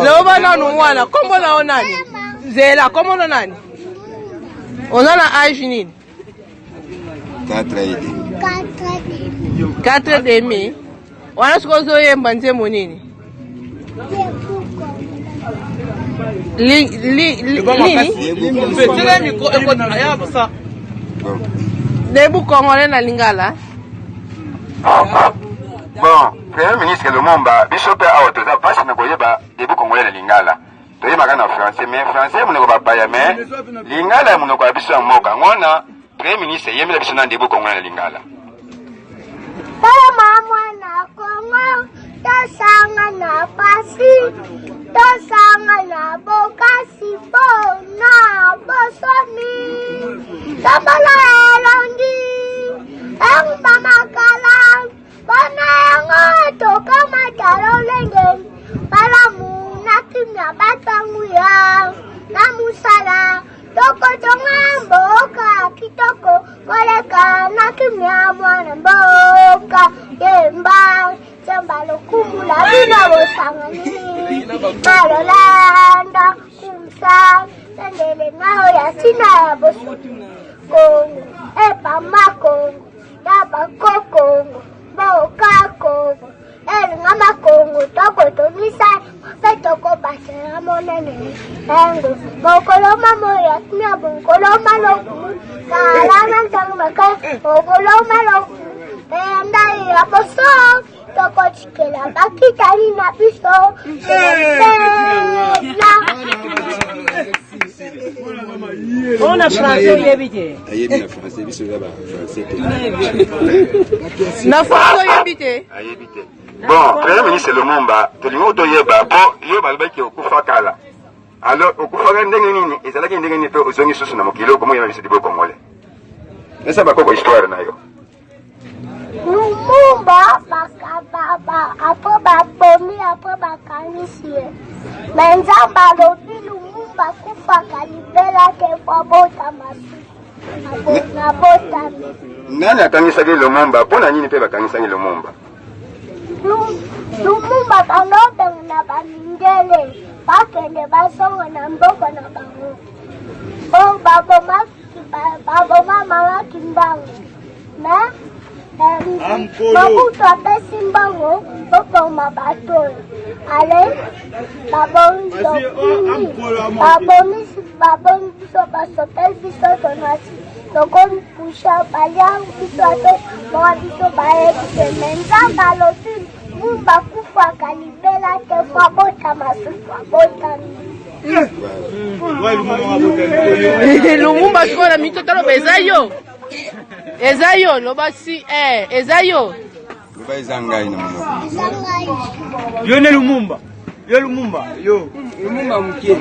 Loba nanu wana kombo na onani Zela kombo na nani Onana age nini 4 demi wana sikozo yemba nzemo nini Debu Congolais na Lingala. Bon, Premier ministre Lumumba, Bishop a autorisé parce que koyeba Debu Congolais na Lingala. Toyeba kana français mais français munoko bapaya mais Lingala munoko biso moka. Ngona Premier ministre yemela biso na Debu Congolais na Lingala. Mama na Kongo, tosanga na pasi, tosanga na bokasi bona bosomi. Tambala elongi, engba makala, bona yango tokama talo lenge. Balamu na kimya batangu ya, na musala, toko tonga mboka kitoko, koleka na kimya mwana mboka, yemba, chambalo kumula bina bosangani, malolanda, kumsa, sendele ngao ya sina ya bosu. Kongo, epa makongo, yaba kokongo, boka kongo, ngama kongo, toko tomisa, petoko basera monene, engo, bokoloma moya, tina bokoloma loku, kalama ntangmaka, bokoloma loku, enda ya boso, toko chikela, bakitari na biso, On a français yebite. Ayebina français biso ba français. Na français yebite. Ayebite. Bon, Premier ministre Lumumba, tolingo toyeba po yo balobaki okufa kala. Alors okufa ndenge nini ezalaki ndenge nini to ozongi susu na mokilo komo yeba biso Debu Congolais. Esa bakoko histoire na yo. Lumumba bakababa apo babomi apo bakanisie. Menzamba lobi Lumumba kufa kalibela te kwa bota masu. Na bota mi. Nani akangisaki Lumumba? Pona nini pe bakangisaki Lumumba? Lumumba kalobe na bamindele. Bakende basongo na mboko na bango. O baboma mama kimbango. Na Mabuto apesi mbango bokoma bato. Ale babomi biso basopeli biso tonasi tokoni pusha balia biso ato moa biso bayebi menzamba lobi Lumumba kufa kalibela te fwa bota masusu abotami. Lumumba sikola mitotalo bezayo. Ezayo loba si ezayo Loba izangai na mama. Yo ne Lumumba. Yo Lumumba. Yo. Lumumba mkie.